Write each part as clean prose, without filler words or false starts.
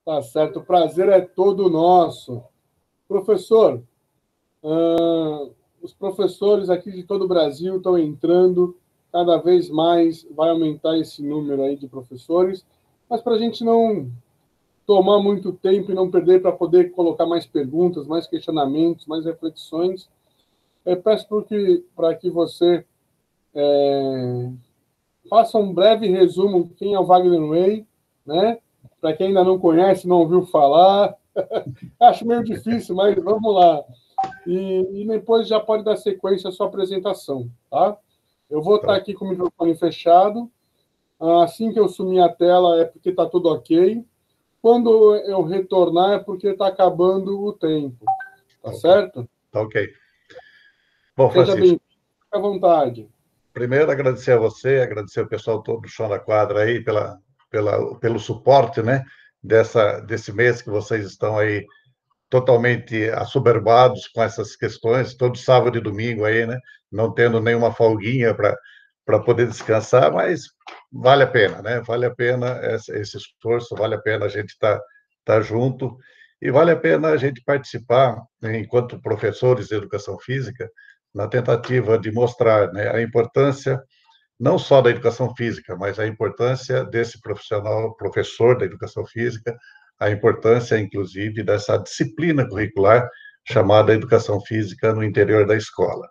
Tá certo, o prazer é todo nosso. Professor, os professores aqui de todo o Brasil estão entrando, cada vez mais vai aumentar esse número aí de professores, mas para a gente não tomar muito tempo e não perder para poder colocar mais perguntas, mais questionamentos, mais reflexões, eu peço para que você faça um breve resumo de quem é o Wagner Way, né? Para quem ainda não conhece, não ouviu falar. Acho meio difícil, mas vamos lá. E depois já pode dar sequência à sua apresentação, tá? Eu vou estar Tá. aqui com o microfone fechado. Assim que eu sumir a tela é porque está tudo ok. Quando eu retornar é porque está acabando o tempo, tá certo? Tá ok. Bom, Seja Francisco, bem-vindo, fique à vontade. primeiro agradecer a você, agradecer o pessoal todo do Chão da Quadra aí pelo suporte, né, desse mês que vocês estão aí totalmente assoberbados com essas questões, todo sábado e domingo aí, né, não tendo nenhuma folguinha para poder descansar, mas vale a pena, né? Vale a pena esse esforço, vale a pena a gente tá junto e vale a pena a gente participar, né, enquanto professores de educação física, na tentativa de mostrar, né, a importância não só da educação física, mas a importância desse profissional, professor da educação física, a importância, inclusive, dessa disciplina curricular chamada educação física no interior da escola.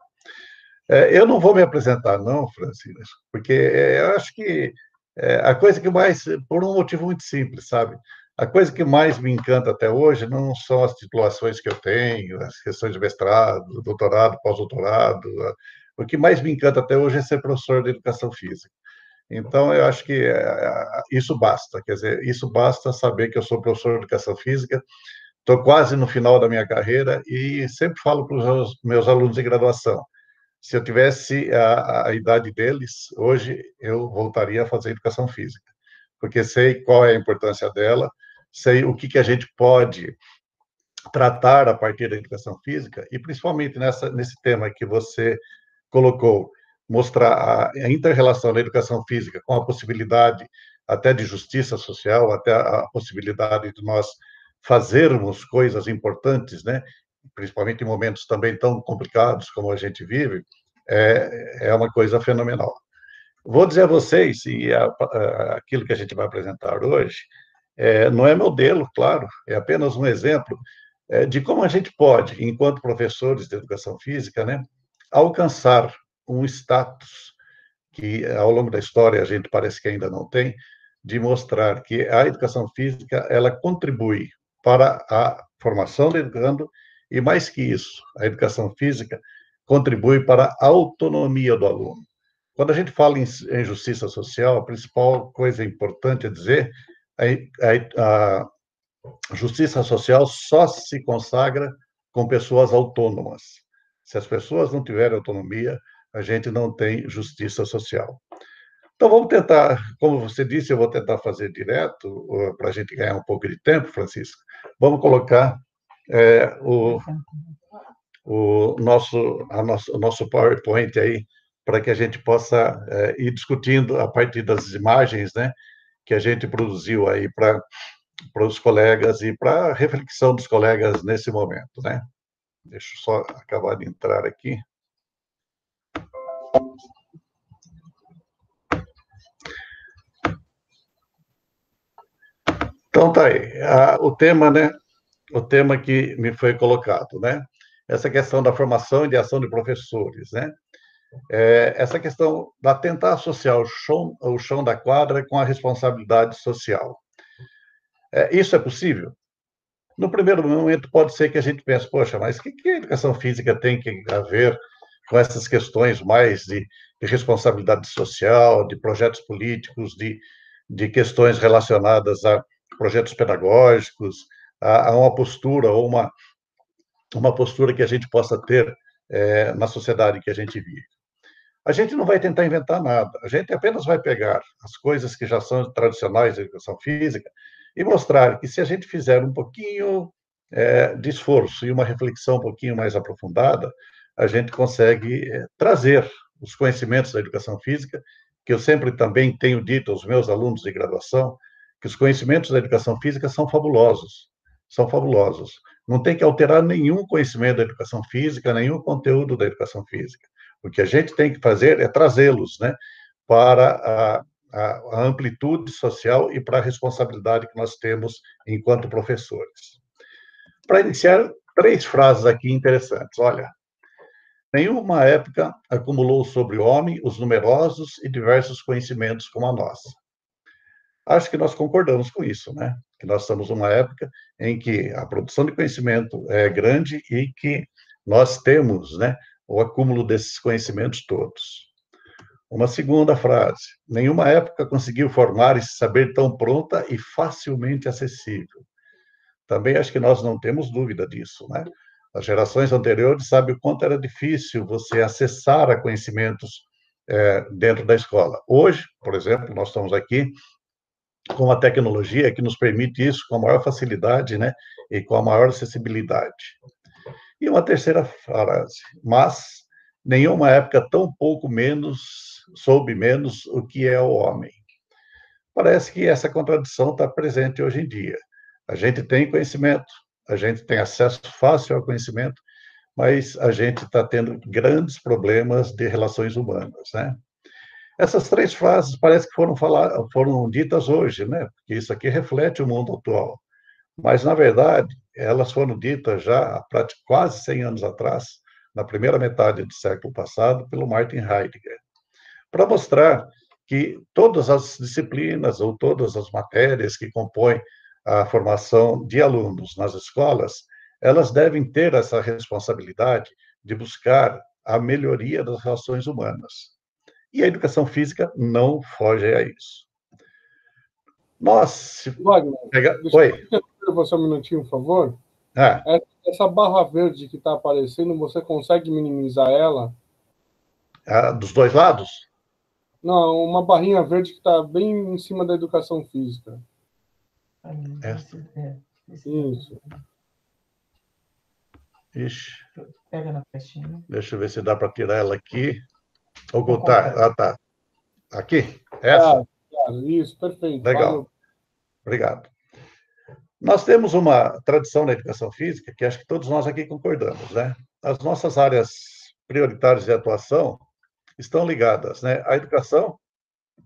Eu não vou me apresentar, não, Francisco, porque eu acho que a coisa que mais, por um motivo muito simples, sabe? A coisa que mais me encanta até hoje não são as titulações que eu tenho, as questões de mestrado, doutorado, pós-doutorado. O que mais me encanta até hoje é ser professor de educação física. Então, eu acho que isso basta, quer dizer, isso basta saber que eu sou professor de educação física, estou quase no final da minha carreira e sempre falo para os meus alunos de graduação, se eu tivesse a idade deles, hoje eu voltaria a fazer educação física, porque sei qual é a importância dela, sei o que a gente pode tratar a partir da educação física, e principalmente nesse tema que você colocou, mostrar a inter-relação da educação física com a possibilidade até de justiça social, até a possibilidade de nós fazermos coisas importantes, né? Principalmente em momentos também tão complicados como a gente vive, é uma coisa fenomenal. Vou dizer a vocês, aquilo que a gente vai apresentar hoje, não é modelo, claro, é apenas um exemplo de como a gente pode, enquanto professores de educação física, né, alcançar um status que, ao longo da história, a gente parece que ainda não tem, de mostrar que a educação física ela contribui para a formação do educando e, mais que isso, a educação física contribui para a autonomia do aluno. Quando a gente fala em justiça social, a principal coisa importante a dizer a justiça social só se consagra com pessoas autônomas. Se as pessoas não tiverem autonomia, a gente não tem justiça social. Então, vamos tentar, como você disse, eu vou tentar fazer direto, para a gente ganhar um pouco de tempo, Francisco. Vamos colocar é, o, o nosso PowerPoint aí, para que a gente possa ir discutindo a partir das imagens, né, que a gente produziu aí para os colegas e para a reflexão dos colegas nesse momento, né? Deixa eu só acabar de entrar aqui. Então tá aí, o tema, né? O tema que me foi colocado, né? Essa questão da formação e de ação de professores, né? Essa questão da tentar associar o chão da quadra com a responsabilidade social. Isso é possível? No primeiro momento, pode ser que a gente pense, poxa, mas o que a educação física tem que ver com essas questões mais de responsabilidade social, de projetos políticos, de questões relacionadas a projetos pedagógicos, a uma postura ou uma postura que a gente possa ter na sociedade que a gente vive. A gente não vai tentar inventar nada, a gente apenas vai pegar as coisas que já são tradicionais da educação física e mostrar que se a gente fizer um pouquinho de esforço e uma reflexão um pouquinho mais aprofundada, a gente consegue trazer os conhecimentos da educação física, que eu sempre também tenho dito aos meus alunos de graduação, que os conhecimentos da educação física são fabulosos, são fabulosos. Não tem que alterar nenhum conhecimento da educação física, nenhum conteúdo da educação física. O que a gente tem que fazer é trazê-los, né, para a amplitude social e para a responsabilidade que nós temos enquanto professores. Para iniciar, 3 frases aqui interessantes. Olha, nenhuma época acumulou sobre o homem os numerosos e diversos conhecimentos como a nossa. Acho que nós concordamos com isso, né? Que nós estamos numa época em que a produção de conhecimento é grande e que nós temos, né, o acúmulo desses conhecimentos todos. Uma segunda frase: nenhuma época conseguiu formar esse saber tão pronta e facilmente acessível. Também acho que nós não temos dúvida disso, né? As gerações anteriores sabem o quanto era difícil você acessar a conhecimentos dentro da escola. Hoje, por exemplo, nós estamos aqui com a tecnologia que nos permite isso com a maior facilidade, né? E com a maior acessibilidade. E uma terceira frase: mas nenhuma época tão pouco menos soube menos o que é o homem. Parece que essa contradição está presente hoje em dia. A gente tem conhecimento, a gente tem acesso fácil ao conhecimento, mas a gente está tendo grandes problemas de relações humanas, né? Essas 3 frases parece que foram ditas hoje, né? Porque isso aqui reflete o mundo atual. Mas, na verdade, elas foram ditas já há quase 100 anos atrás, na primeira metade do século passado, pelo Martin Heidegger, para mostrar que todas as disciplinas ou todas as matérias que compõem a formação de alunos nas escolas, elas devem ter essa responsabilidade de buscar a melhoria das relações humanas. E a educação física não foge a isso. Nós... Wagner, Oi. Deixa eu você um minutinho, por favor. Ah. Essa barra verde que está aparecendo, você consegue minimizar ela? Dos 2 lados? Não, uma barrinha verde que está bem em cima da educação física. Isso. Ixi. Pega na festinha. Deixa eu ver se dá para tirar ela aqui. Ocultar. Ah, tá. Aqui? Essa? Isso, perfeito. Legal. Valeu. Obrigado. Nós temos uma tradição na educação física que acho que todos nós aqui concordamos, né? As nossas áreas prioritárias de atuação estão ligadas, né, à educação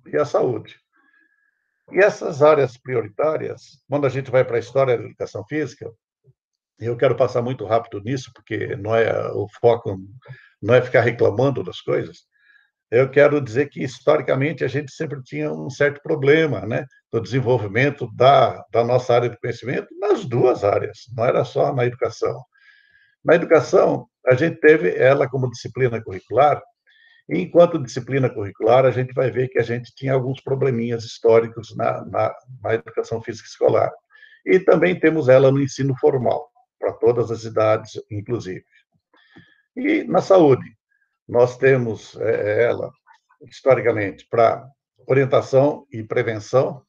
e à saúde. E essas áreas prioritárias, quando a gente vai para a história da educação física, e eu quero passar muito rápido nisso, porque não é o foco, não é ficar reclamando das coisas, eu quero dizer que, historicamente, a gente sempre tinha um certo problema, né, do desenvolvimento da nossa área de conhecimento nas 2 áreas, não era só na educação. Na educação, a gente teve ela como disciplina curricular, e, enquanto disciplina curricular, a gente vai ver que a gente tinha alguns probleminhas históricos na educação física escolar. E também temos ela no ensino formal, para todas as idades, inclusive. E na saúde, nós temos ela, historicamente, para orientação e prevenção,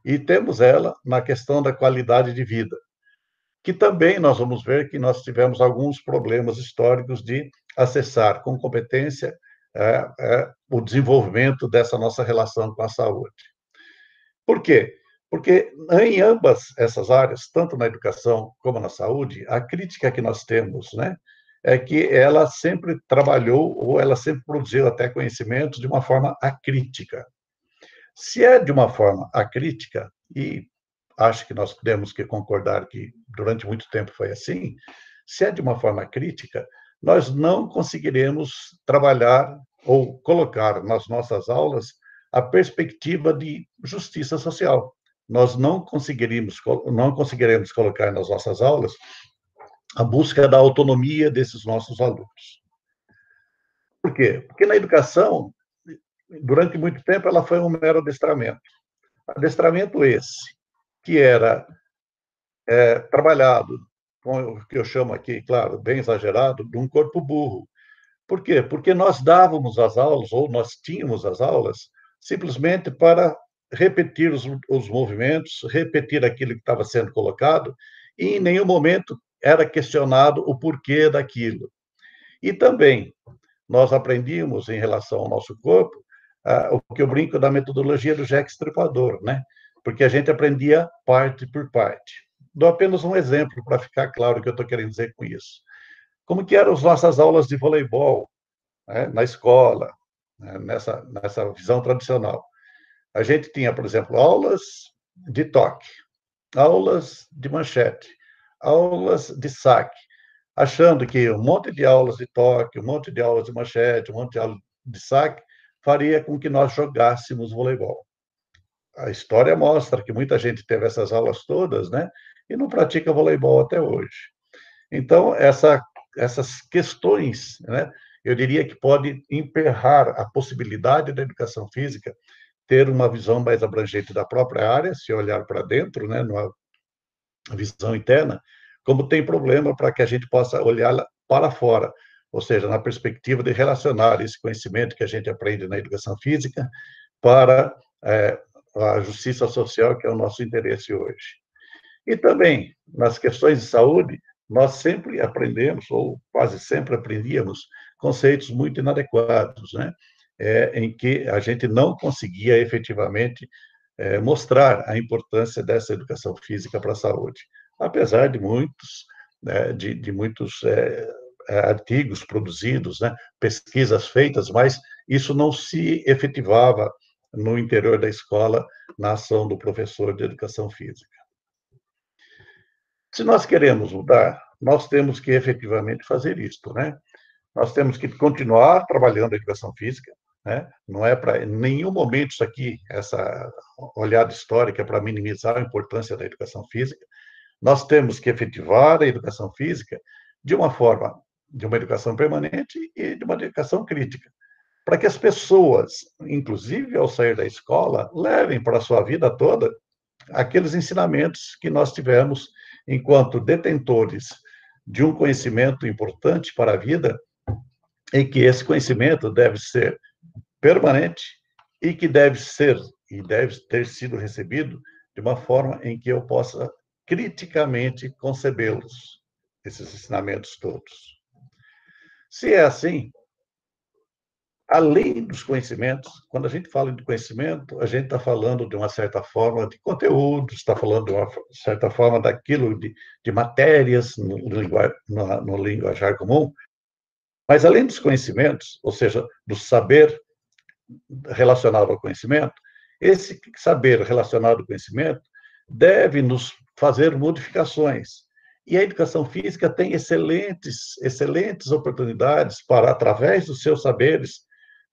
e temos ela na questão da qualidade de vida, que também nós vamos ver que nós tivemos alguns problemas históricos de acessar com competência o desenvolvimento dessa nossa relação com a saúde. Por quê? Porque em ambas essas áreas, tanto na educação como na saúde, a crítica que nós temos, né, é que ela sempre trabalhou ou ela sempre produziu até conhecimentos de uma forma acrítica. Se é de uma forma acrítica, e acho que nós temos que concordar que durante muito tempo foi assim, se é de uma forma crítica, nós não conseguiremos trabalhar ou colocar nas nossas aulas a perspectiva de justiça social. Nós não conseguiremos colocar nas nossas aulas a busca da autonomia desses nossos alunos. Por quê? Porque na educação, durante muito tempo, ela foi um mero adestramento. Adestramento esse, que era trabalhado com o que eu chamo aqui, claro, bem exagerado, de um corpo burro. Por quê? Porque nós dávamos as aulas, ou nós tínhamos as aulas, simplesmente para repetir os movimentos, repetir aquilo que estava sendo colocado, e em nenhum momento era questionado o porquê daquilo. E também nós aprendíamos, em relação ao nosso corpo, o que eu brinco da metodologia do Jack Stripador, né? porque a gente aprendia parte por parte. Dou apenas um exemplo para ficar claro o que eu estou querendo dizer com isso. Como que eram as nossas aulas de voleibol, né, na escola, né, nessa visão tradicional? A gente tinha, por exemplo, aulas de toque, aulas de manchete, aulas de saque, achando que um monte de aulas de toque, um monte de aulas de manchete, um monte de aulas de saque faria com que nós jogássemos voleibol. A história mostra que muita gente teve essas aulas todas, né, e não pratica voleibol até hoje. Então, essas questões, né, eu diria que pode emperrar a possibilidade da educação física ter uma visão mais abrangente da própria área, se olhar para dentro, né, numa visão interna, como tem problema para que a gente possa olhar para fora, ou seja, na perspectiva de relacionar esse conhecimento que a gente aprende na educação física para a justiça social, que é o nosso interesse hoje. E também, nas questões de saúde, nós sempre aprendemos, ou quase sempre aprendíamos, conceitos muito inadequados, né? Em que a gente não conseguia efetivamente mostrar a importância dessa educação física para a saúde, apesar de muitos, né, de muitos artigos produzidos, né, pesquisas feitas, mas isso não se efetivava no interior da escola na ação do professor de educação física. Se nós queremos mudar, nós temos que efetivamente fazer isto, né? Nós temos que continuar trabalhando a educação física, né? Não é para em nenhum momento isso aqui, essa olhada histórica, é para minimizar a importância da educação física. Nós temos que efetivar a educação física de uma forma, de uma educação permanente e de uma educação crítica, para que as pessoas, inclusive ao sair da escola, levem para a sua vida toda aqueles ensinamentos que nós tivemos enquanto detentores de um conhecimento importante para a vida, e que esse conhecimento deve ser permanente e que deve ser e deve ter sido recebido de uma forma em que eu possa criticamente concebê-los, esses ensinamentos todos. Se é assim, além dos conhecimentos, quando a gente fala de conhecimento, a gente está falando de uma certa forma de conteúdo, está falando de uma certa forma daquilo de matérias no linguajar comum, mas além dos conhecimentos, ou seja, do saber relacionado ao conhecimento, esse saber relacionado ao conhecimento deve nos fazer modificações. E a educação física tem excelentes oportunidades para, através dos seus saberes,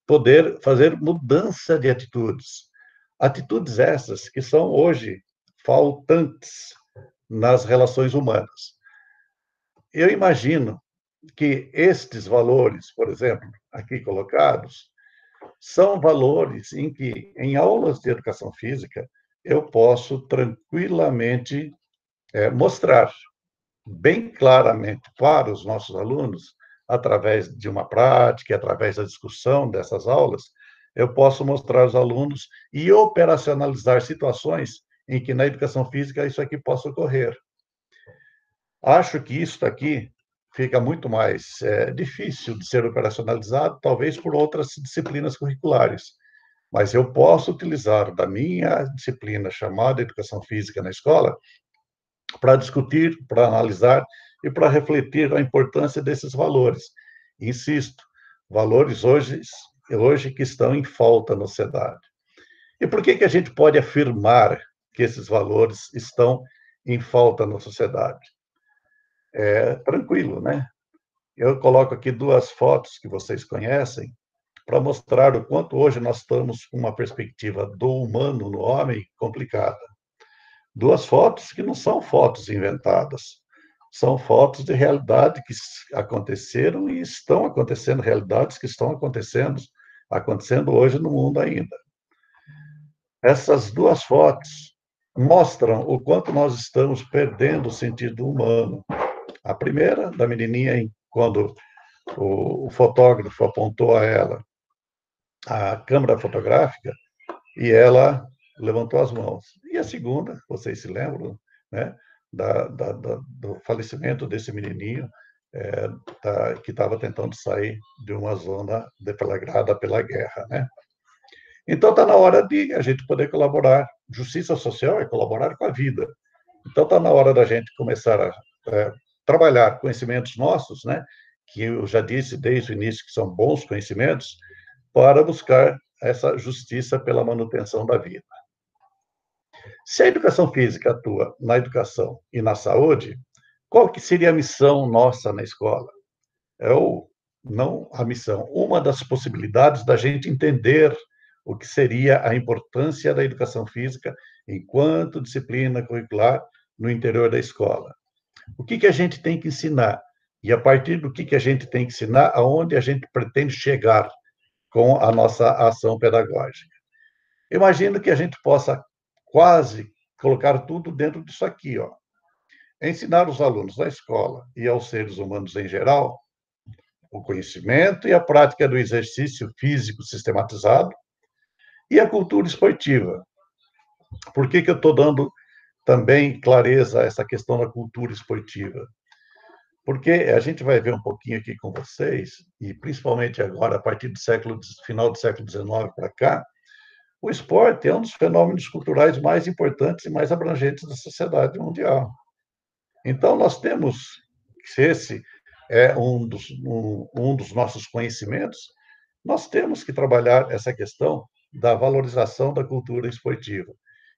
poder fazer mudança de atitudes. Atitudes essas que são hoje faltantes nas relações humanas. Eu imagino que estes valores, por exemplo, aqui colocados, são valores em que, em aulas de educação física, eu posso tranquilamente mostrar bem claramente para os nossos alunos, através de uma prática, através da discussão dessas aulas, eu posso mostrar aos alunos e operacionalizar situações em que na educação física isso aqui possa ocorrer. Acho que isso aqui fica muito mais difícil de ser operacionalizado, talvez por outras disciplinas curriculares. Mas eu posso utilizar da minha disciplina chamada Educação Física na escola para discutir, para analisar e para refletir a importância desses valores. Insisto, valores hoje que estão em falta na sociedade. E por que a gente pode afirmar que esses valores estão em falta na sociedade? Tranquilo, né? Eu coloco aqui duas fotos que vocês conhecem para mostrar o quanto hoje nós estamos com uma perspectiva do humano no homem complicada. Duas fotos que não são fotos inventadas, são fotos de realidade que aconteceram e estão acontecendo, realidades que estão acontecendo hoje no mundo ainda. Essas duas fotos mostram o quanto nós estamos perdendo o sentido humano. A primeira, da menininha, quando o fotógrafo apontou a ela a câmera fotográfica e ela levantou as mãos. E a segunda, vocês se lembram, né, do falecimento desse menininho que estava tentando sair de uma zona deflagrada pela guerra, né? Então, está na hora de a gente poder colaborar. Justiça social é colaborar com a vida. Então, está na hora da gente começar a trabalhar conhecimentos nossos, né, que eu já disse desde o início que são bons conhecimentos, para buscar essa justiça pela manutenção da vida. Se a educação física atua na educação e na saúde, qual que seria a missão nossa na escola? Não a missão, uma das possibilidades da gente entender o que seria a importância da educação física enquanto disciplina curricular no interior da escola. O que a gente tem que ensinar? E a partir do que a gente tem que ensinar, aonde a gente pretende chegar com a nossa ação pedagógica. Imagino que a gente possa quase colocar tudo dentro disso aqui, ó. Ensinar os alunos na escola e aos seres humanos em geral o conhecimento e a prática do exercício físico sistematizado e a cultura esportiva. Por que eu estou dando também clareza a essa questão da cultura esportiva? Porque a gente vai ver um pouquinho aqui com vocês, e principalmente agora, a partir do final do século XIX para cá, o esporte é um dos fenômenos culturais mais importantes e mais abrangentes da sociedade mundial. Então, nós temos, se esse é um dos nossos conhecimentos, nós temos que trabalhar essa questão da valorização da cultura esportiva.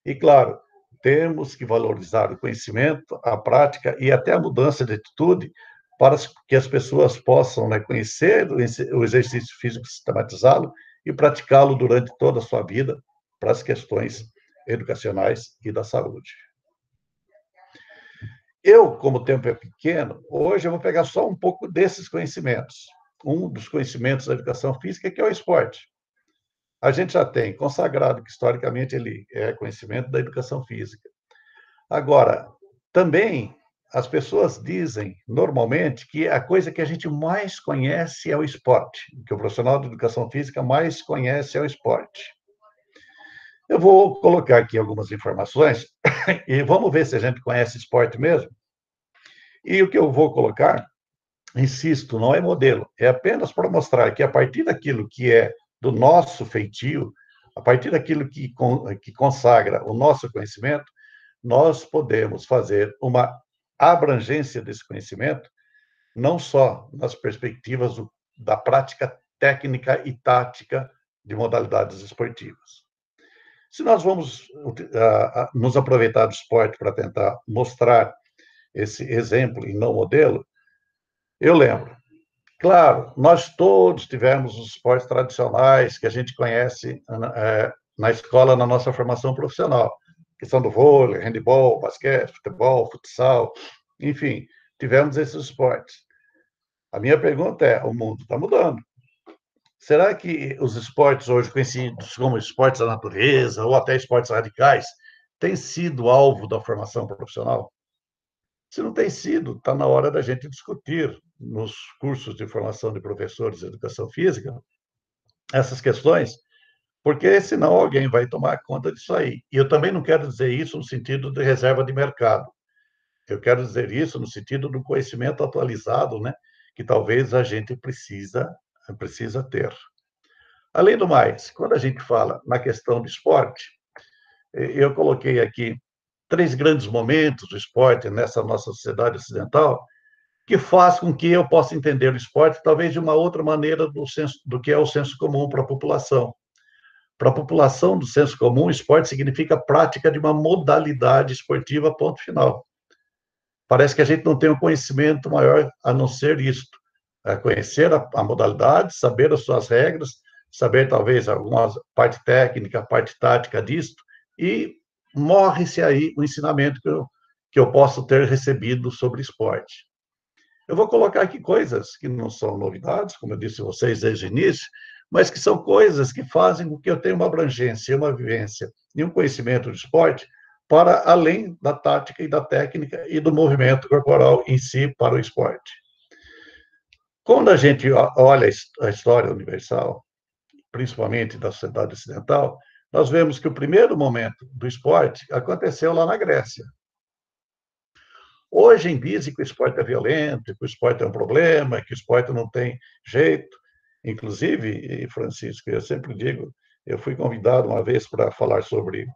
E, claro, temos que valorizar o conhecimento, a prática e até a mudança de atitude para que as pessoas possam, né, conhecer o exercício físico, sistematizá-lo e praticá-lo durante toda a sua vida para as questões educacionais e da saúde. Eu, como o tempo é pequeno, hoje eu vou pegar só um pouco desses conhecimentos. Um dos conhecimentos da educação física, que é o esporte. A gente já tem consagrado que, historicamente, ele é conhecimento da educação física. Agora, também, as pessoas dizem, normalmente, que a coisa que a gente mais conhece é o esporte, que o profissional de educação física mais conhece é o esporte. Eu vou colocar aqui algumas informações e vamos ver se a gente conhece esporte mesmo. E o que eu vou colocar, insisto, não é modelo, é apenas para mostrar que a partir daquilo que é do nosso feitio, a partir daquilo que consagra o nosso conhecimento, nós podemos fazer uma abrangência desse conhecimento, não só nas perspectivas da prática técnica e tática de modalidades esportivas. Se nós vamos nos aproveitar do esporte para tentar mostrar esse exemplo e não modelo, eu lembro. Claro, nós todos tivemos os esportes tradicionais que a gente conhece na escola, na nossa formação profissional. Questão do vôlei, handebol, basquete, futebol, futsal, enfim, tivemos esses esportes. A minha pergunta é, o mundo está mudando. Será que os esportes hoje conhecidos como esportes da natureza ou até esportes radicais têm sido alvo da formação profissional? Se não tem sido, está na hora da gente discutir nos cursos de formação de professores de educação física essas questões, porque senão alguém vai tomar conta disso aí. E eu também não quero dizer isso no sentido de reserva de mercado. Eu quero dizer isso no sentido do conhecimento atualizado, né, que talvez a gente precisa ter. Além do mais, quando a gente fala na questão do esporte, eu coloquei aqui 3 grandes momentos do esporte nessa nossa sociedade ocidental, que faz com que eu possa entender o esporte talvez de uma outra maneira do que é o senso comum para a população. Para a população do senso comum, esporte significa prática de uma modalidade esportiva, ponto final. Parece que a gente não tem um conhecimento maior a não ser isto. Conhecer a modalidade, saber as suas regras, saber talvez alguma parte técnica, parte tática disto, e morre-se aí o ensinamento que eu posso ter recebido sobre esporte. Eu vou colocar aqui coisas que não são novidades, como eu disse a vocês desde o início, mas que são coisas que fazem com que eu tenha uma abrangência, uma vivência e um conhecimento de esporte para além da tática e da técnica e do movimento corporal em si para o esporte. Quando a gente olha a história universal, principalmente da sociedade ocidental, nós vemos que o primeiro momento do esporte aconteceu lá na Grécia. Hoje em dia, que o esporte é violento, que o esporte é um problema, que o esporte não tem jeito. Inclusive, Francisco, eu sempre digo, eu fui convidado uma vez para falar sobre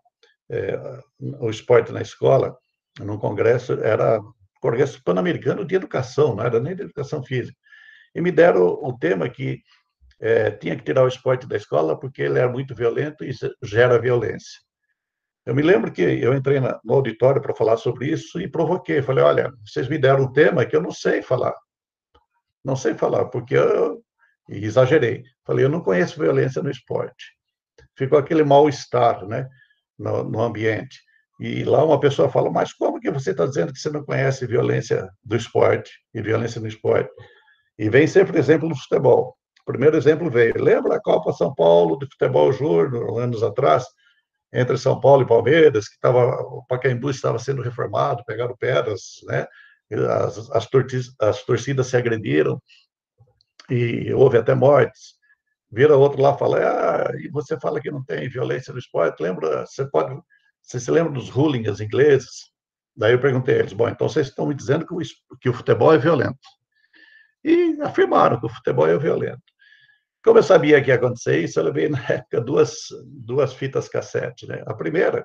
o esporte na escola, num congresso, era Congresso Pan-Americano de Educação, não era nem de Educação Física. E me deram o tema que tinha que tirar o esporte da escola porque ele era muito violento e gera violência. Eu me lembro que eu entrei no auditório para falar sobre isso e provoquei. Falei, olha, vocês me deram um tema que eu não sei falar. Não sei falar, porque eu exagerei. Falei, eu não conheço violência no esporte. Ficou aquele mal-estar, né, no ambiente. E lá uma pessoa fala, mas como que você está dizendo que você não conhece violência do esporte e violência no esporte? E vem sempre o exemplo do futebol. O primeiro exemplo veio. Lembra a Copa São Paulo de futebol júnior, anos atrás, entre São Paulo e Palmeiras, que o Pacaembu estava sendo reformado, pegaram pedras, né? As torcidas se agrediram e houve até mortes. Vira outro lá e fala, e você fala que não tem violência no esporte, você se lembra dos hooligans ingleses? Daí eu perguntei a eles, bom, então vocês estão me dizendo que o futebol é violento. E afirmaram que o futebol é violento. Como eu sabia que ia acontecer isso, eu levei, na época, duas fitas cassete. Né? A primeira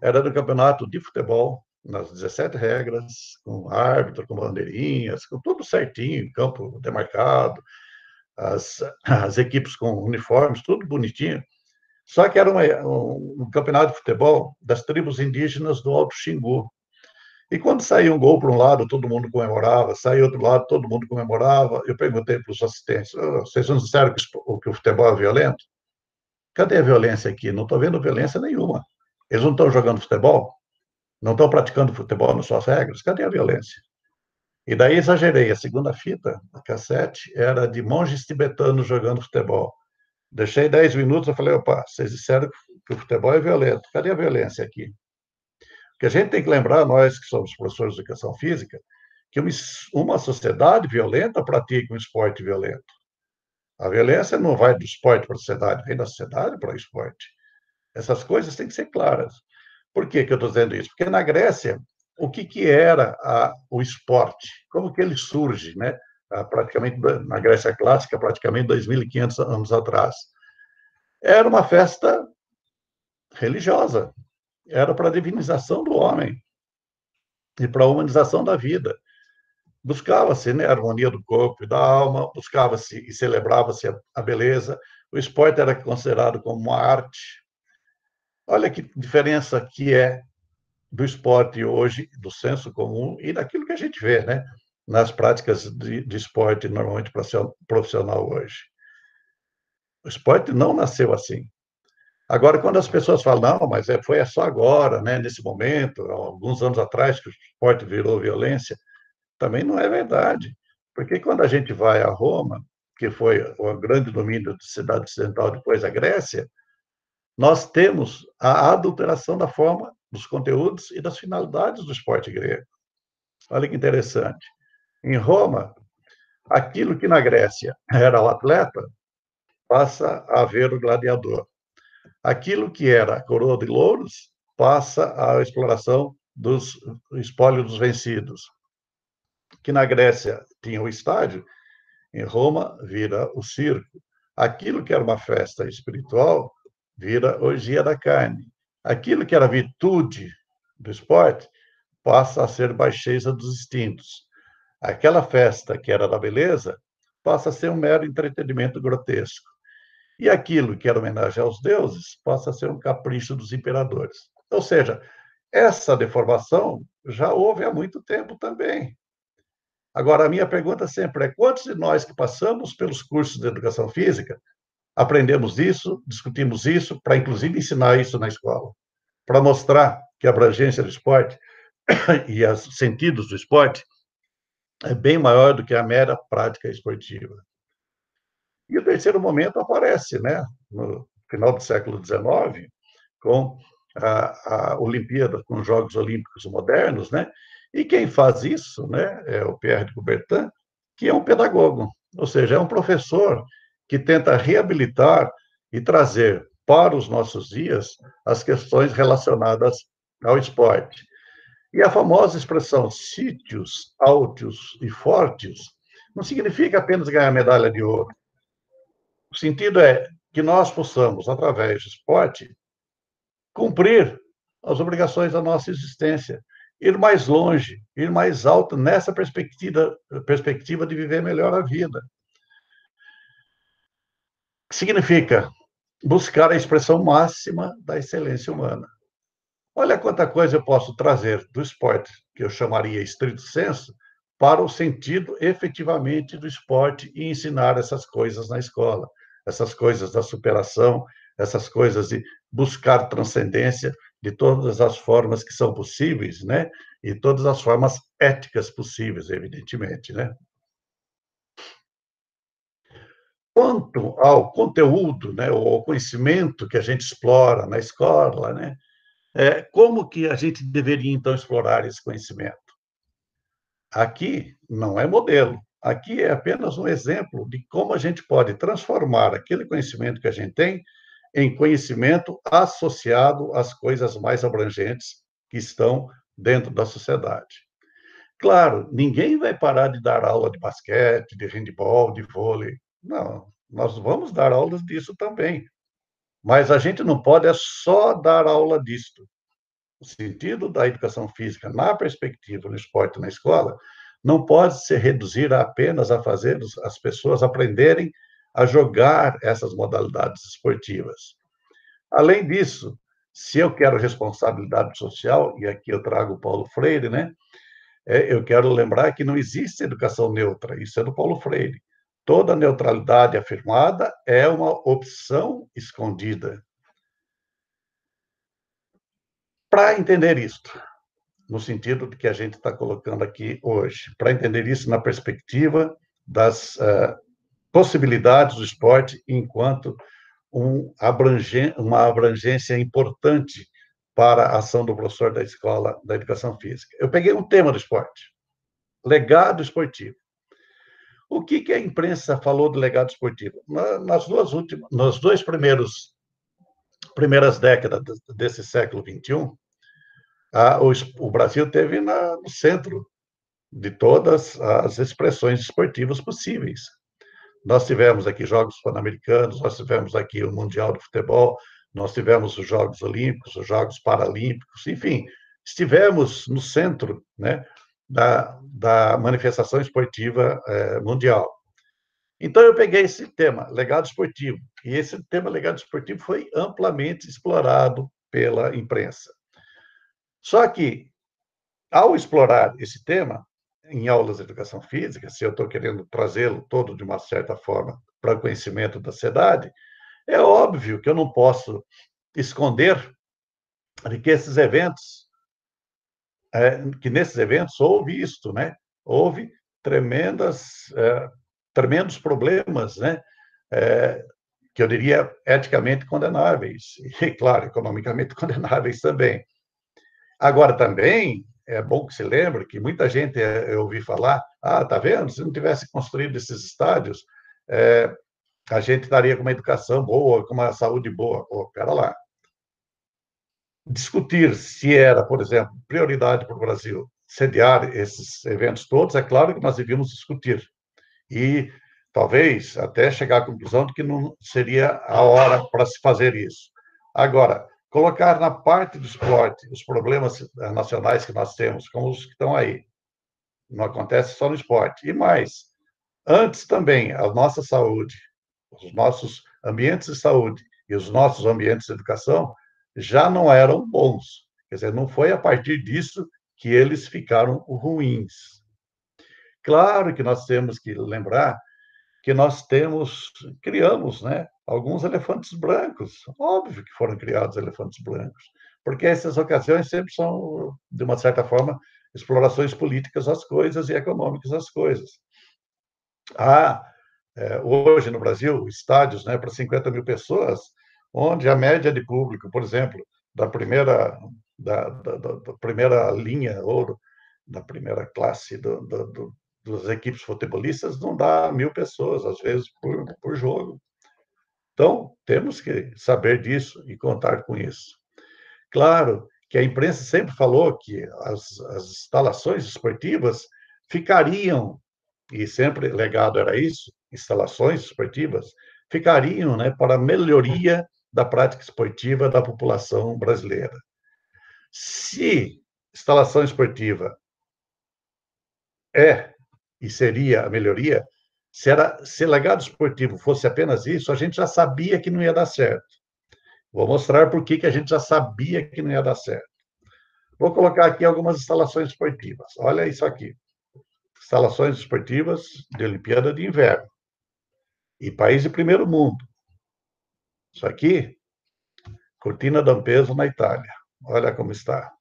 era do campeonato de futebol, nas 17 regras, com árbitro, com bandeirinhas, com tudo certinho, campo demarcado, as equipes com uniformes, tudo bonitinho. Só que era um campeonato de futebol das tribos indígenas do Alto Xingu. E quando saía um gol para um lado, todo mundo comemorava, saía outro lado, todo mundo comemorava. Eu perguntei para os assistentes, vocês não disseram que o futebol é violento? Cadê a violência aqui? Não estou vendo violência nenhuma. Eles não estão jogando futebol? Não estão praticando futebol nas suas regras? Cadê a violência? E daí exagerei. A segunda fita, a cassete, era de monges tibetanos jogando futebol. Deixei 10 minutos, eu falei, opa, vocês disseram que o futebol é violento. Cadê a violência aqui? Porque a gente tem que lembrar, nós que somos professores de educação física, que uma sociedade violenta pratica um esporte violento. A violência não vai do esporte para a sociedade, vem da sociedade para o esporte. Essas coisas têm que ser claras. Por que eu estou dizendo isso? Porque na Grécia, o que era o esporte? Como que ele surge, né? Praticamente na Grécia clássica, praticamente 2.500 anos atrás. Era uma festa religiosa, era para a divinização do homem e para a humanização da vida. Buscava-se, né, a harmonia do corpo e da alma, buscava-se e celebrava-se a beleza. O esporte era considerado como uma arte. Olha que diferença que é do esporte hoje, do senso comum e daquilo que a gente vê, né, nas práticas de esporte normalmente profissional hoje. O esporte não nasceu assim. Agora, quando as pessoas falam, não, mas foi só agora, né, nesse momento, alguns anos atrás, que o esporte virou violência, também não é verdade. Porque quando a gente vai a Roma, que foi o grande domínio da cidade ocidental depois da Grécia, nós temos a adulteração da forma, dos conteúdos e das finalidades do esporte grego. Olha que interessante. Em Roma, aquilo que na Grécia era o atleta, passa a ver o gladiador. Aquilo que era a coroa de louros, passa à exploração do espólio dos vencidos. Que na Grécia tinha o estádio, em Roma vira o circo. Aquilo que era uma festa espiritual vira orgia da carne. Aquilo que era virtude do esporte passa a ser baixeza dos instintos. Aquela festa que era da beleza passa a ser um mero entretenimento grotesco. E aquilo que era homenagem aos deuses passa a ser um capricho dos imperadores. Ou seja, essa deformação já houve há muito tempo também. Agora, a minha pergunta sempre é: quantos de nós que passamos pelos cursos de educação física aprendemos isso, discutimos isso, para inclusive ensinar isso na escola? Para mostrar que a abrangência do esporte e os sentidos do esporte é bem maior do que a mera prática esportiva. E o terceiro momento aparece, né, no final do século XIX, com a Olimpíada, com os Jogos Olímpicos modernos, né? E quem faz isso, né, é o Pierre de Coubertin, que é um pedagogo, ou seja, é um professor que tenta reabilitar e trazer para os nossos dias as questões relacionadas ao esporte. E a famosa expressão sítios, altos e fortes não significa apenas ganhar medalha de ouro. O sentido é que nós possamos, através do esporte, cumprir as obrigações da nossa existência, ir mais longe, ir mais alto nessa perspectiva de viver melhor a vida. Significa buscar a expressão máxima da excelência humana. Olha quanta coisa eu posso trazer do esporte, que eu chamaria estrito sensu, para o sentido efetivamente do esporte e ensinar essas coisas na escola, essas coisas da superação, essas coisas de buscar transcendência de todas as formas que são possíveis, né? E todas as formas éticas possíveis, evidentemente, né? Quanto ao conteúdo, né, ou ao conhecimento que a gente explora na escola, né? Como que a gente deveria, então, explorar esse conhecimento? Aqui não é modelo, aqui é apenas um exemplo de como a gente pode transformar aquele conhecimento que a gente tem em conhecimento associado às coisas mais abrangentes que estão dentro da sociedade. Claro, ninguém vai parar de dar aula de basquete, de handebol, de vôlei. Não, nós vamos dar aulas disso também. Mas a gente não pode só dar aula disto. O sentido da educação física na perspectiva no esporte na escola não pode se reduzir apenas a fazer as pessoas aprenderem a jogar essas modalidades esportivas. Além disso, se eu quero responsabilidade social, e aqui eu trago o Paulo Freire, né? Eu quero lembrar que não existe educação neutra, isso é do Paulo Freire. Toda neutralidade afirmada é uma opção escondida. Para entender isto, no sentido de que a gente está colocando aqui hoje, para entender isso na perspectiva das possibilidades do esporte enquanto uma abrangência importante para a ação do professor da escola da educação física. Eu peguei um tema do esporte, legado esportivo. O que a imprensa falou do legado esportivo? Nas duas primeiras décadas desse século XXI, o Brasil teve no centro de todas as expressões esportivas possíveis. Nós tivemos aqui Jogos Pan-Americanos, nós tivemos aqui o Mundial de Futebol, nós tivemos os Jogos Olímpicos, os Jogos Paralímpicos, enfim, estivemos no centro, né, da manifestação esportiva mundial. Então, eu peguei esse tema, legado esportivo, e esse tema, legado esportivo, foi amplamente explorado pela imprensa. Só que, ao explorar esse tema, em aulas de educação física, se eu estou querendo trazê-lo todo de uma certa forma para o conhecimento da sociedade, é óbvio que eu não posso esconder de que nesses eventos houve isto, né? Houve tremendos problemas, né? Que eu diria eticamente condenáveis, e, claro, economicamente condenáveis também. Agora, também, é bom que se lembre que muita gente eu ouvi falar, tá vendo? Se não tivesse construído esses estádios, a gente estaria com uma educação boa, com uma saúde boa. Pô, pera lá. Discutir se era, por exemplo, prioridade para o Brasil sediar esses eventos todos, é claro que nós devíamos discutir. E talvez até chegar à conclusão de que não seria a hora para se fazer isso. Agora, colocar na parte do esporte os problemas nacionais que nós temos, como os que estão aí. Não acontece só no esporte. E mais, antes também, a nossa saúde, os nossos ambientes de saúde e os nossos ambientes de educação já não eram bons. Quer dizer, não foi a partir disso que eles ficaram ruins. Claro que nós temos que lembrar que nós criamos, né, alguns elefantes brancos. Óbvio que foram criados elefantes brancos, porque essas ocasiões sempre são, de uma certa forma, explorações políticas das coisas e econômicas das coisas. Hoje no Brasil, estádios, né, para 50 mil pessoas, onde a média de público, por exemplo, da primeira linha ou da primeira classe das equipes futebolistas não dá 1.000 pessoas, às vezes, por jogo. Então, temos que saber disso e contar com isso. Claro que a imprensa sempre falou que as instalações esportivas ficariam, e sempre legado era isso, instalações esportivas, ficariam, né, para a melhoria da prática esportiva da população brasileira. Se instalação esportiva é e seria a melhoria, se legado esportivo fosse apenas isso, a gente já sabia que não ia dar certo. Vou mostrar por que a gente já sabia que não ia dar certo. Vou colocar aqui algumas instalações esportivas. Olha isso aqui. Instalações esportivas de Olimpíada de Inverno. E país de primeiro mundo. Isso aqui, Cortina d'Ampezzo, na Itália. Olha como está.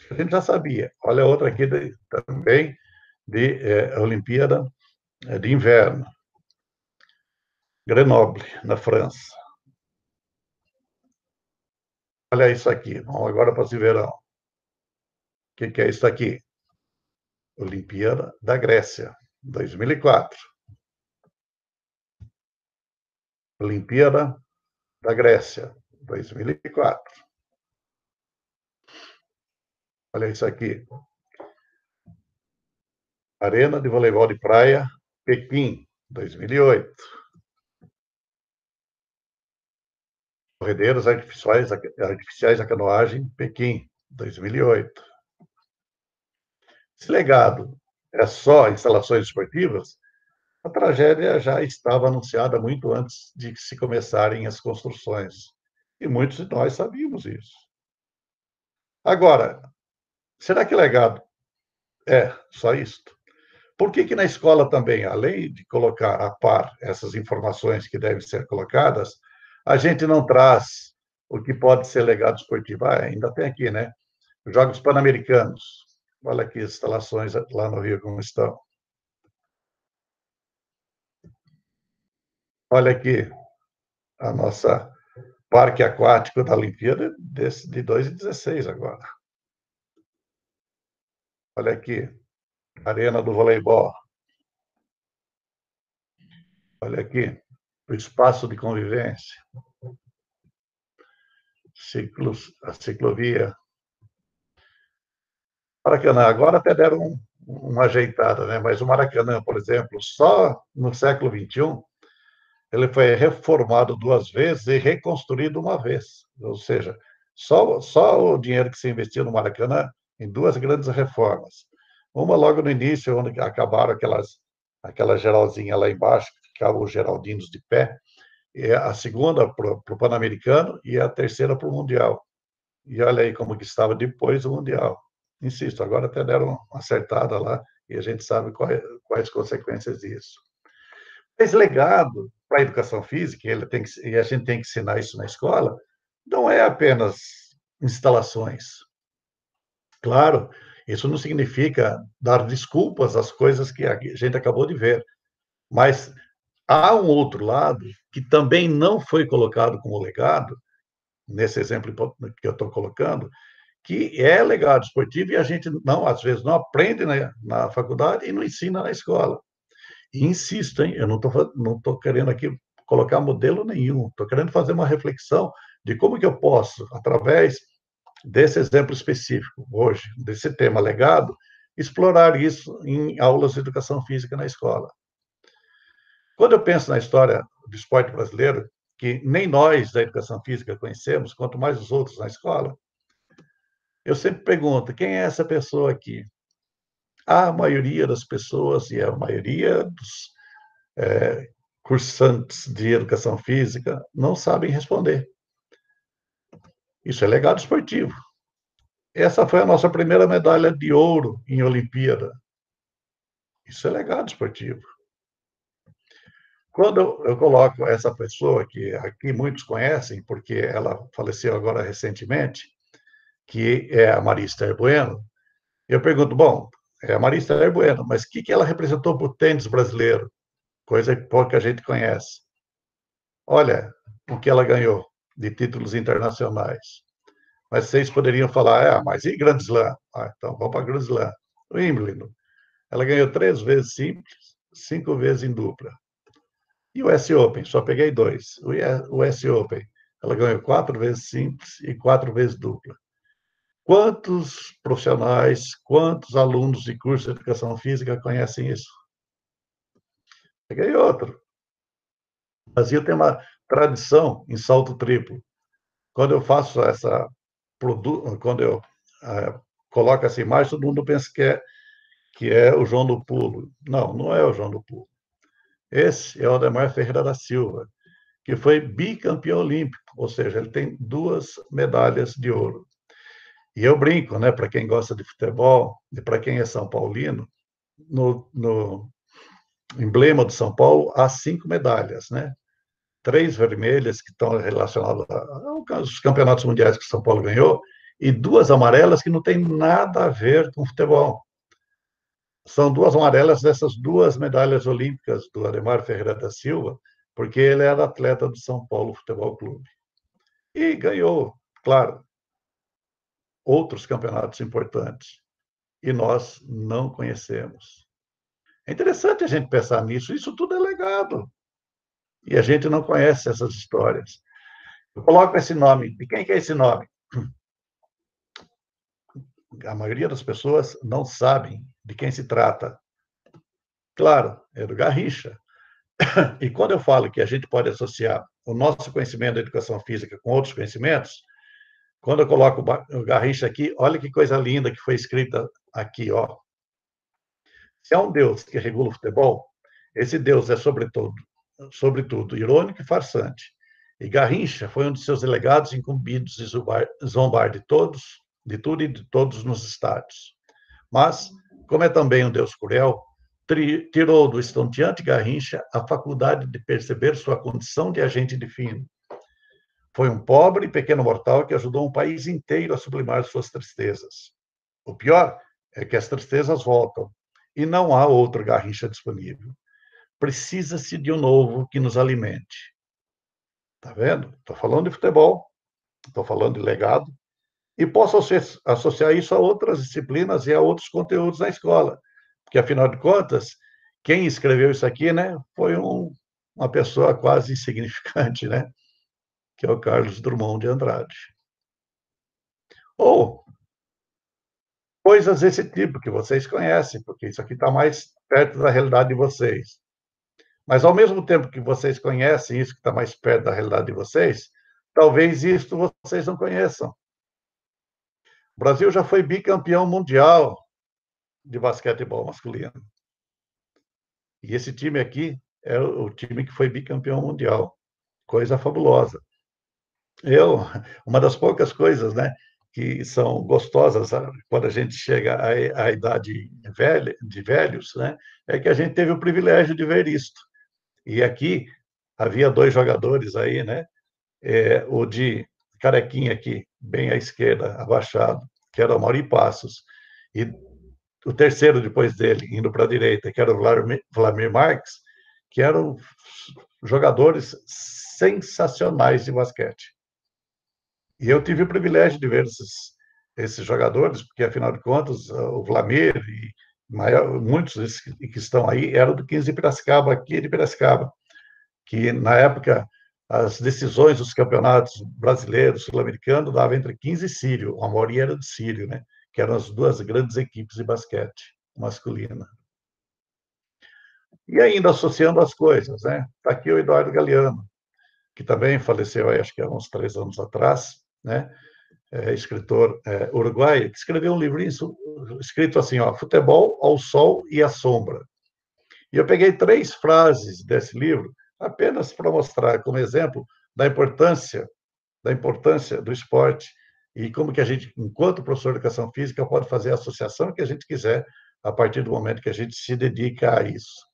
A gente já sabia. Olha outra aqui também de Olimpíada de Inverno. Grenoble, na França. Olha isso aqui. Vamos agora para esse verão. O que é isso aqui? Olimpíada da Grécia, 2004. Olimpíada da Grécia, 2004. Olha isso aqui. Arena de Voleibol de Praia, Pequim, 2008. Corredeiros artificiais da canoagem, Pequim, 2008. Se legado é só instalações esportivas, a tragédia já estava anunciada muito antes de se começarem as construções. E muitos de nós sabíamos isso. Agora, será que legado é só isto? Por que na escola também, além de colocar a par essas informações que devem ser colocadas, a gente não traz o que pode ser legado esportivo? Ainda tem aqui, né? Os Jogos Pan-Americanos. Olha aqui as instalações lá no Rio como estão. Olha aqui a nossa parque aquático da Olimpíada de 2016 agora. Olha aqui, arena do voleibol. Olha aqui, o espaço de convivência. A ciclovia. Maracanã, agora até deram uma ajeitada, né? Mas o Maracanã, por exemplo, só no século XXI, ele foi reformado 2 vezes e reconstruído uma vez. Ou seja, só o dinheiro que se investiu no Maracanã em 2 grandes reformas. Uma logo no início, onde acabaram aquela geralzinha lá embaixo, que ficavam os geraldinos de pé, e a segunda para o Pan-Americano e a terceira para o Mundial. E olha aí como que estava depois do Mundial. Insisto, agora até deram uma acertada lá e a gente sabe quais consequências disso. Esse legado para a educação física, e a gente tem que ensinar isso na escola, não é apenas instalações. Claro, isso não significa dar desculpas às coisas que a gente acabou de ver, mas há um outro lado que também não foi colocado como legado, nesse exemplo que eu estou colocando, que é legado esportivo e a gente não, às vezes, não aprende na faculdade e não ensina na escola. E insisto, hein, eu não estou querendo aqui colocar modelo nenhum, estou querendo fazer uma reflexão de como que eu posso, através desse exemplo específico, hoje, desse tema legado, explorar isso em aulas de educação física na escola. Quando eu penso na história do esporte brasileiro, que nem nós da educação física conhecemos, quanto mais os outros na escola, eu sempre pergunto, quem é essa pessoa aqui? A maioria das pessoas, e a maioria dos cursantes de educação física, não sabem responder. Isso é legado esportivo. Essa foi a nossa primeira medalha de ouro em Olimpíada. Isso é legado esportivo. Quando eu coloco essa pessoa, que aqui muitos conhecem, porque ela faleceu agora recentemente, que é a Maria Esther Bueno, eu pergunto, bom, é a Maria Esther Bueno, mas o que ela representou para o tênis brasileiro? Coisa que pouca gente conhece. Olha o que ela ganhou de títulos internacionais. Mas vocês poderiam falar, mas e Grand Slam? Então vamos para Grand Slam. Wimbledon. Ela ganhou 3 vezes simples, 5 vezes em dupla. E o US Open? Só peguei 2. O US Open, ela ganhou 4 vezes simples e 4 vezes dupla. Quantos profissionais, quantos alunos de curso de educação física conhecem isso? Peguei outro. O Brasil tem uma tradição em salto triplo. Quando eu faço quando eu coloco essa imagem, todo mundo pensa que é o João do Pulo. Não, não é o João do Pulo. Esse é o Ademar Ferreira da Silva, que foi bicampeão olímpico, ou seja, ele tem 2 medalhas de ouro. E eu brinco, né, para quem gosta de futebol e para quem é São Paulino, no emblema do São Paulo há 5 medalhas, né? 3 vermelhas que estão relacionadas aos campeonatos mundiais que o São Paulo ganhou e 2 amarelas que não têm nada a ver com futebol. São 2 amarelas dessas 2 medalhas olímpicas do Ademar Ferreira da Silva, porque ele era atleta do São Paulo Futebol Clube. E ganhou, claro, outros campeonatos importantes. E nós não conhecemos. É interessante a gente pensar nisso. Isso tudo é legado. E a gente não conhece essas histórias. Eu coloco esse nome. De quem que é esse nome? A maioria das pessoas não sabem de quem se trata. Claro, é do Garrincha. E quando eu falo que a gente pode associar o nosso conhecimento da educação física com outros conhecimentos, quando eu coloco o Garrincha aqui, olha que coisa linda que foi escrita aqui, ó. Se há um Deus que regula o futebol, esse Deus é, sobretudo, irônico e farsante. E Garrincha foi um de seus delegados incumbidos de zombar de tudo e de todos nos estádios. Mas, como é também um Deus cruel, tirou do estonteante Garrincha a faculdade de perceber sua condição de agente divino. Foi um pobre e pequeno mortal que ajudou um país inteiro a sublimar suas tristezas. O pior é que as tristezas voltam, e não há outro Garrincha disponível. Precisa-se de um novo que nos alimente. Tá vendo? Estou falando de futebol, estou falando de legado, e posso associar isso a outras disciplinas e a outros conteúdos na escola. Porque, afinal de contas, quem escreveu isso aqui, né, foi uma pessoa quase insignificante, né, que é o Carlos Drummond de Andrade. Ou coisas desse tipo que vocês conhecem, porque isso aqui está mais perto da realidade de vocês. Mas, ao mesmo tempo que vocês conhecem isso que está mais perto da realidade de vocês, talvez isso vocês não conheçam. O Brasil já foi bicampeão mundial de basquetebol masculino. E esse time aqui é o time que foi bicampeão mundial. Coisa fabulosa. Uma das poucas coisas, né, que são gostosas, sabe, quando a gente chega à idade de velhos, né, é que a gente teve o privilégio de ver isto. E aqui havia 2 jogadores aí, né, o de carequinha aqui, bem à esquerda, abaixado, que era o Mauri Passos, e o terceiro depois dele, indo para a direita, que era o Vladimir Marques, que eram jogadores sensacionais de basquete. E eu tive o privilégio de ver esses jogadores, porque, afinal de contas, o Vladimir e muitos que estão aí eram do 15 de Piracicaba, aqui de Piracicaba, que, na época, as decisões dos campeonatos brasileiros, sul-americanos, davam entre 15 e Sírio. A maioria era de Sírio, né? Que eram as 2 grandes equipes de basquete masculina. E ainda associando as coisas, né? Está aqui o Eduardo Galeano, que também faleceu, acho que há uns 3 anos atrás, né? Escritor uruguaio, que escreveu um livrinho escrito assim, ó, Futebol ao Sol e à Sombra. E eu peguei 3 frases desse livro, apenas para mostrar como exemplo da importância do esporte e como que a gente, enquanto professor de educação física, pode fazer a associação que a gente quiser a partir do momento que a gente se dedica a isso.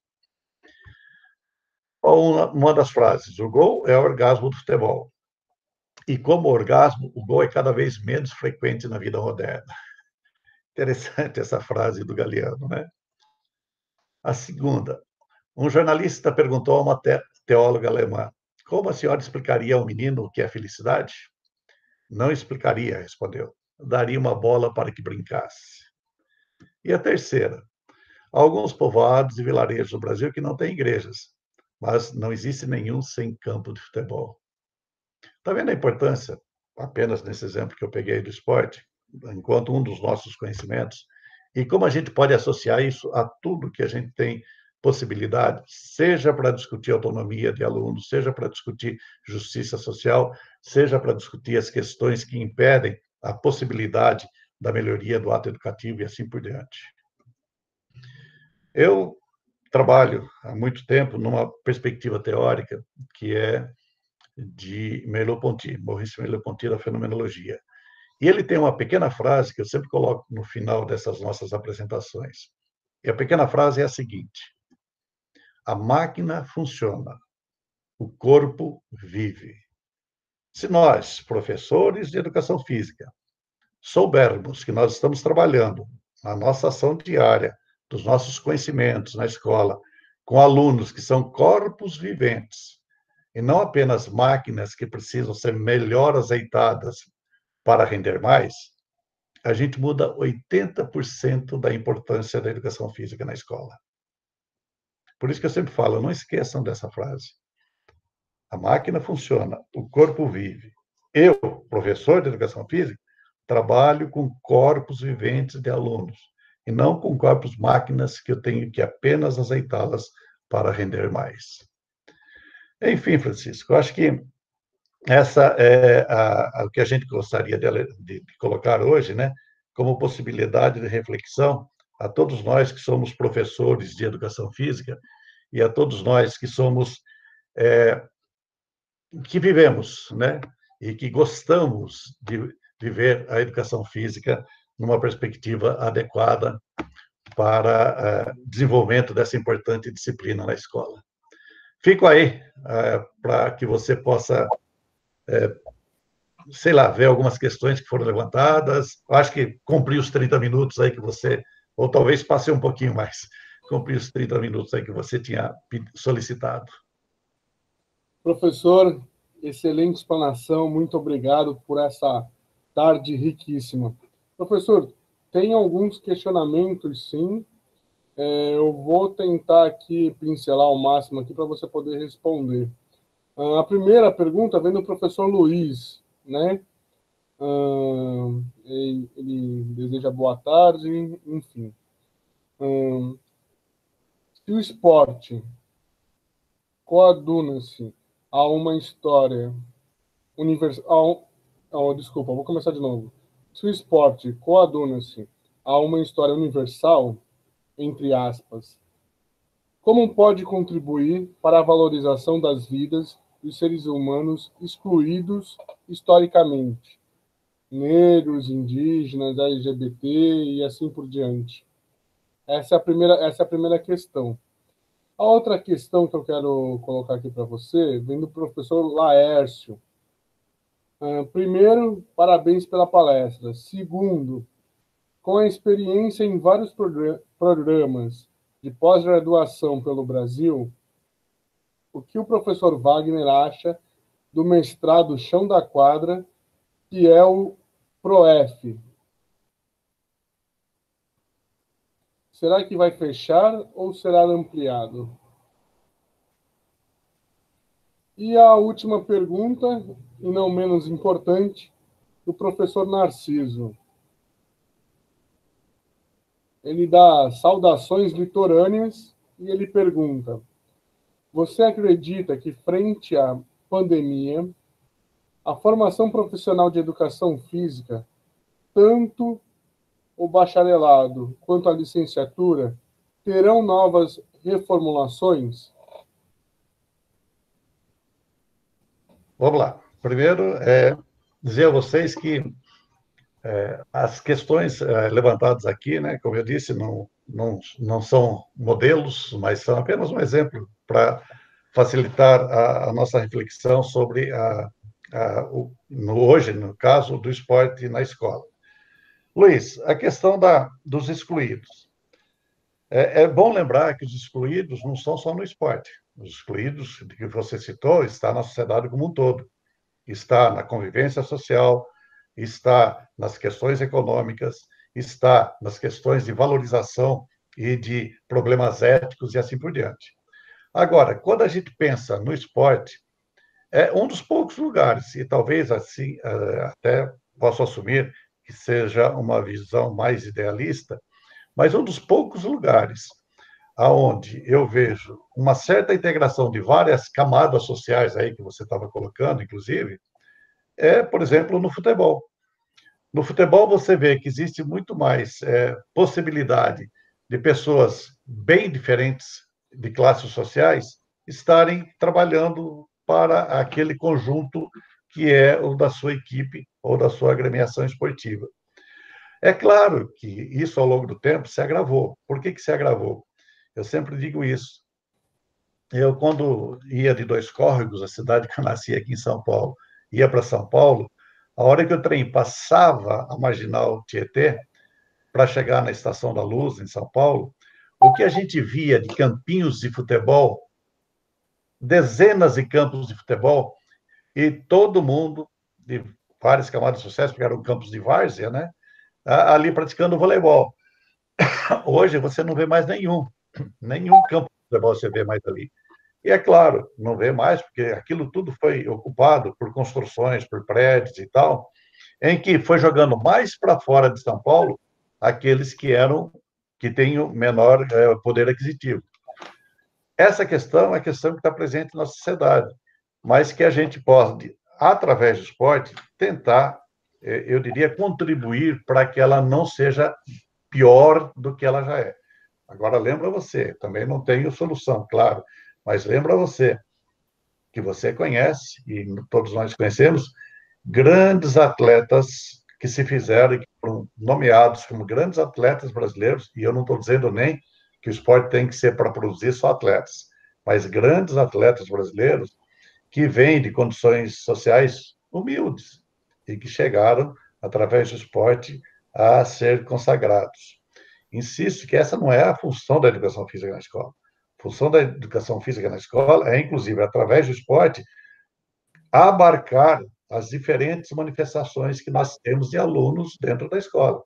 Uma das frases, o gol é o orgasmo do futebol. E como orgasmo, o gol é cada vez menos frequente na vida moderna. Interessante essa frase do Galeano, né? A segunda, um jornalista perguntou a uma teóloga alemã, como a senhora explicaria ao menino o que é felicidade? Não explicaria, respondeu. Daria uma bola para que brincasse. E a terceira, há alguns povoados e vilarejos do Brasil que não têm igrejas, mas não existe nenhum sem campo de futebol. Está vendo a importância, apenas nesse exemplo que eu peguei do esporte, enquanto um dos nossos conhecimentos, e como a gente pode associar isso a tudo que a gente tem possibilidade, seja para discutir autonomia de alunos, seja para discutir justiça social, seja para discutir as questões que impedem a possibilidade da melhoria do ato educativo e assim por diante. Eu trabalho há muito tempo numa perspectiva teórica que é de Merleau-Ponty, Maurice Merleau-Ponty da fenomenologia. E ele tem uma pequena frase que eu sempre coloco no final dessas nossas apresentações. E a pequena frase é a seguinte: a máquina funciona, o corpo vive. Se nós, professores de educação física, soubermos que nós estamos trabalhando na nossa ação diária, dos nossos conhecimentos na escola, com alunos que são corpos viventes, e não apenas máquinas que precisam ser melhor azeitadas para render mais, a gente muda 80% da importância da educação física na escola. Por isso que eu sempre falo, não esqueçam dessa frase. A máquina funciona, o corpo vive. Eu, professor de educação física, trabalho com corpos viventes de alunos, e não com corpos máquinas que eu tenho que apenas azeitá-las para render mais. Enfim, Francisco, eu acho que essa é o que a gente gostaria de colocar hoje, né, como possibilidade de reflexão a todos nós que somos professores de educação física e a todos nós que somos que vivemos, né, e que gostamos de viver a educação física numa perspectiva adequada para desenvolvimento dessa importante disciplina na escola. Fico aí para que você possa, sei lá, ver algumas questões que foram levantadas. Acho que cumpri os 30 minutos aí que você, ou talvez passei um pouquinho mais, cumpri os 30 minutos aí que você tinha solicitado. Professor, excelente explanação, muito obrigado por essa tarde riquíssima. Professor, tem alguns questionamentos, sim. Eu vou tentar aqui pincelar o máximo aqui para você poder responder. A primeira pergunta vem do professor Luiz, né? Ele deseja boa tarde, enfim. Se o esporte coaduna-se a uma história universal... desculpa, vou começar de novo. Se o esporte coaduna-se a uma história universal, entre aspas, como pode contribuir para a valorização das vidas dos seres humanos excluídos historicamente, negros, indígenas, LGBT e assim por diante? Essa é a primeira questão. A outra questão que eu quero colocar aqui para você vem do professor Laércio. Primeiro, parabéns pela palestra. Segundo, com a experiência em vários programas de pós-graduação pelo Brasil, o que o professor Wagner acha do mestrado Chão da Quadra, que é o PROEF? Será que vai fechar ou será ampliado? E a última pergunta, e não menos importante, do professor Narciso. Ele dá saudações litorâneas e ele pergunta: você acredita que, frente à pandemia, a formação profissional de educação física, tanto o bacharelado quanto a licenciatura, terão novas reformulações? Vamos lá. Primeiro, dizer a vocês que as questões levantadas aqui, né, como eu disse, não são modelos, mas são apenas um exemplo para facilitar a nossa reflexão sobre hoje, no caso do esporte na escola. Luiz, a questão dos excluídos. É bom lembrar que os excluídos não são só no esporte. Os excluídos que você citou está na sociedade como um todo. Está na convivência social, está nas questões econômicas, está nas questões de valorização e de problemas éticos e assim por diante. Agora, quando a gente pensa no esporte, é um dos poucos lugares, e talvez assim até posso assumir que seja uma visão mais idealista, mas um dos poucos lugares aonde eu vejo uma certa integração de várias camadas sociais aí que você estava colocando, inclusive, é, por exemplo, no futebol. No futebol, você vê que existe muito mais possibilidade de pessoas bem diferentes de classes sociais estarem trabalhando para aquele conjunto que é o da sua equipe ou da sua agremiação esportiva. É claro que isso, ao longo do tempo, se agravou. Por que se agravou? Eu sempre digo isso. Eu, quando ia de Dois Córregos, a cidade que eu nasci aqui em São Paulo, ia para São Paulo, a hora que o trem passava a Marginal Tietê, para chegar na Estação da Luz, em São Paulo, o que a gente via de campinhos de futebol, dezenas de campos de futebol, e todo mundo, de várias camadas sociais, porque eram campos de várzea, né? Ali praticando voleibol. Hoje você não vê mais nenhum campo de futebol você vê mais ali. E é claro, não vê mais, porque aquilo tudo foi ocupado por construções, por prédios e tal, em que foi jogando mais para fora de São Paulo aqueles que têm o menor poder aquisitivo. Essa questão é a questão que está presente na sociedade, mas que a gente pode, através do esporte, tentar, eu diria, contribuir para que ela não seja pior do que ela já é. Agora, lembra você, também não tenho solução, claro, mas lembra você, que você conhece, e todos nós conhecemos, grandes atletas que se fizeram e que foram nomeados como grandes atletas brasileiros, e eu não estou dizendo nem que o esporte tem que ser para produzir só atletas, mas grandes atletas brasileiros que vêm de condições sociais humildes e que chegaram, através do esporte, a ser consagrados. Insisto que essa não é a função da educação física na escola. A função da educação física na escola é, inclusive, através do esporte, abarcar as diferentes manifestações que nós temos de alunos dentro da escola.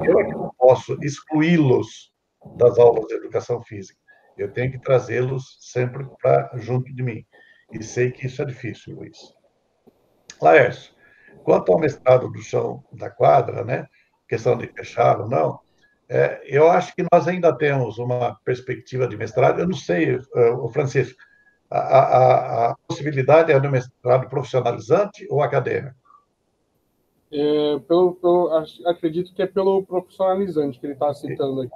Eu aqui não posso excluí-los das aulas de educação física. Eu tenho que trazê-los sempre para junto de mim. E sei que isso é difícil, Luiz. Laércio, quanto ao mestrado do chão da quadra, né, questão de fechar ou não, eu acho que nós ainda temos uma perspectiva de mestrado. Eu não sei, o Francisco, a possibilidade é do mestrado profissionalizante ou acadêmico? Acredito que é pelo profissionalizante que ele está citando aqui.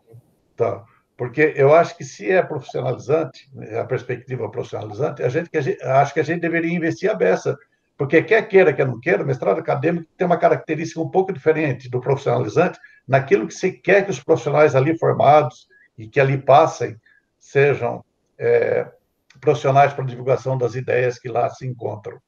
Tá. Porque eu acho que se é profissionalizante, a perspectiva profissionalizante, acho que a gente deveria investir a beça, porque quer queira, quer não queira, o mestrado acadêmico tem uma característica um pouco diferente do profissionalizante, naquilo que se quer que os profissionais ali formados e que ali passem sejam profissionais para a divulgação das ideias que lá se encontram.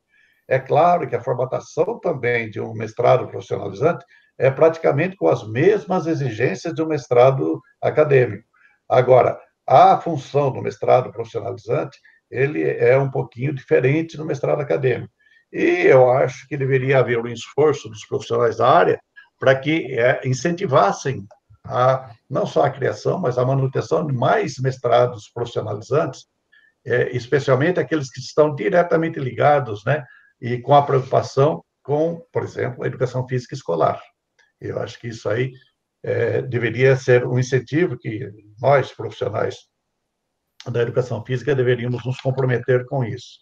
É claro que a formatação também de um mestrado profissionalizante é praticamente com as mesmas exigências de um mestrado acadêmico. Agora, a função do mestrado profissionalizante, ele é um pouquinho diferente do mestrado acadêmico. E eu acho que deveria haver um esforço dos profissionais da área para que incentivassem não só a criação, mas a manutenção de mais mestrados profissionalizantes, especialmente aqueles que estão diretamente ligados, né, e com a preocupação com, por exemplo, a educação física escolar. Eu acho que isso aí deveria ser um incentivo que nós, profissionais da educação física, deveríamos nos comprometer com isso.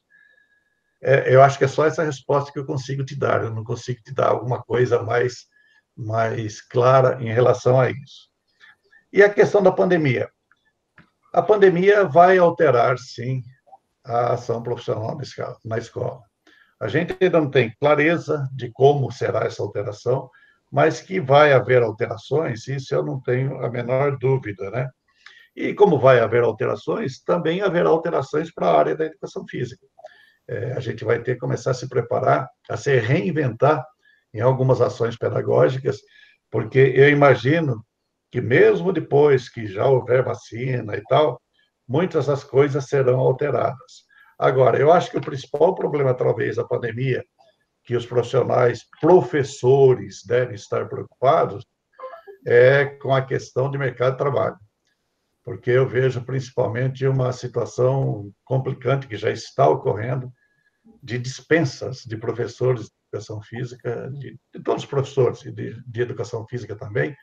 Eu acho que é só essa resposta que eu consigo te dar, eu não consigo te dar alguma coisa mais clara em relação a isso. E a questão da pandemia? A pandemia vai alterar, sim, a ação profissional na escola. A gente ainda não tem clareza de como será essa alteração, mas que vai haver alterações, isso eu não tenho a menor dúvida, né? E como vai haver alterações, também haverá alterações para a área da educação física. A gente vai ter que começar a se preparar, a se reinventar em algumas ações pedagógicas, porque eu imagino que mesmo depois que já houver vacina e tal, muitas das coisas serão alteradas. Agora, eu acho que o principal problema, talvez, da pandemia, que os profissionais, professores, devem estar preocupados, é com a questão de mercado de trabalho. Porque eu vejo principalmente uma situação complicante que já está ocorrendo de dispensas de professores de educação física, de todos os professores de educação física também,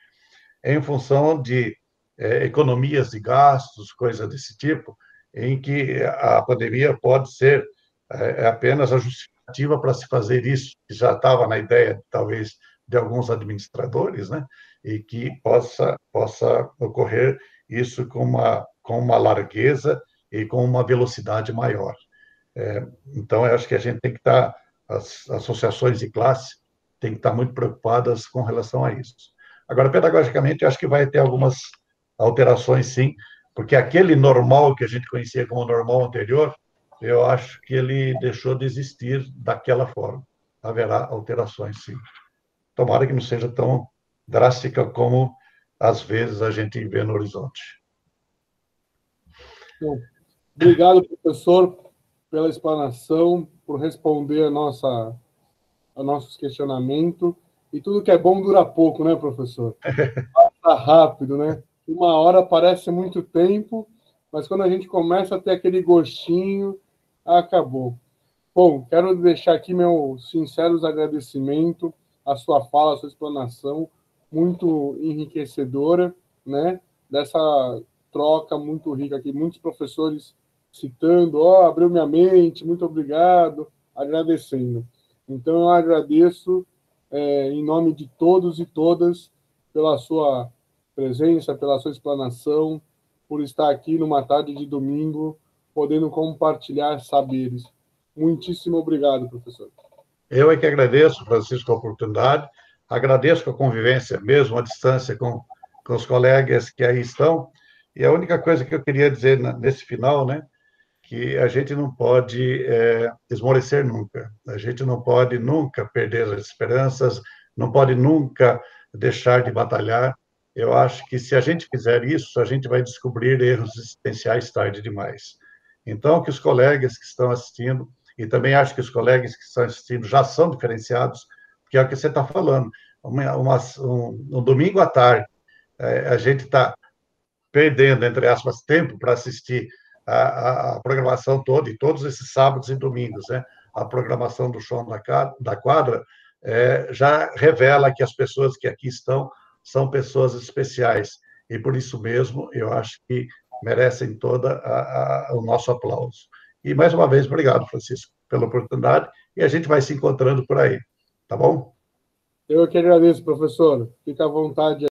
em função de economias de gastos, coisas desse tipo, em que a pandemia pode ser apenas a justificativa para se fazer isso, que já estava na ideia, talvez, de alguns administradores, né? E que possa ocorrer isso com uma largueza e com uma velocidade maior. Então, eu acho que a gente tem que estar, as associações de classe têm que estar muito preocupadas com relação a isso. Agora, pedagogicamente, eu acho que vai ter algumas alterações, sim, porque aquele normal que a gente conhecia como normal anterior, eu acho que ele deixou de existir daquela forma. Haverá alterações, sim. Tomara que não seja tão drástica como, às vezes, a gente vê no horizonte. Bom, obrigado, professor, pela explanação, por responder a nossos questionamentos. E tudo que é bom dura pouco, né, professor? Passa rápido, né? 1 hora parece muito tempo, mas quando a gente começa a ter aquele gostinho, acabou. Bom, quero deixar aqui meus sinceros agradecimentos à sua fala, à sua explanação, muito enriquecedora, né? Dessa troca muito rica aqui, muitos professores citando, abriu minha mente, muito obrigado, agradecendo. Então, eu agradeço, em nome de todos e todas, pela sua presença, pela sua explanação, por estar aqui numa tarde de domingo, podendo compartilhar saberes. Muitíssimo obrigado, professor. Eu é que agradeço, Francisco, a oportunidade, agradeço a convivência, mesmo à distância, com os colegas que aí estão, e a única coisa que eu queria dizer nesse final, né, que a gente não pode esmorecer nunca, a gente não pode nunca perder as esperanças, não pode nunca deixar de batalhar. Eu acho que se a gente fizer isso, a gente vai descobrir erros existenciais tarde demais. Então, que os colegas que estão assistindo, e também acho que os colegas que estão assistindo já são diferenciados, porque é o que você está falando. Um domingo à tarde, a gente está perdendo, entre aspas, tempo para assistir a programação toda, e todos esses sábados e domingos, né? A programação do Show da Quadra já revela que as pessoas que aqui estão são pessoas especiais, e por isso mesmo eu acho que merecem todo o nosso aplauso. E, mais uma vez, obrigado, Francisco, pela oportunidade, e a gente vai se encontrando por aí, tá bom? Eu que agradeço, professor. Fica à vontade.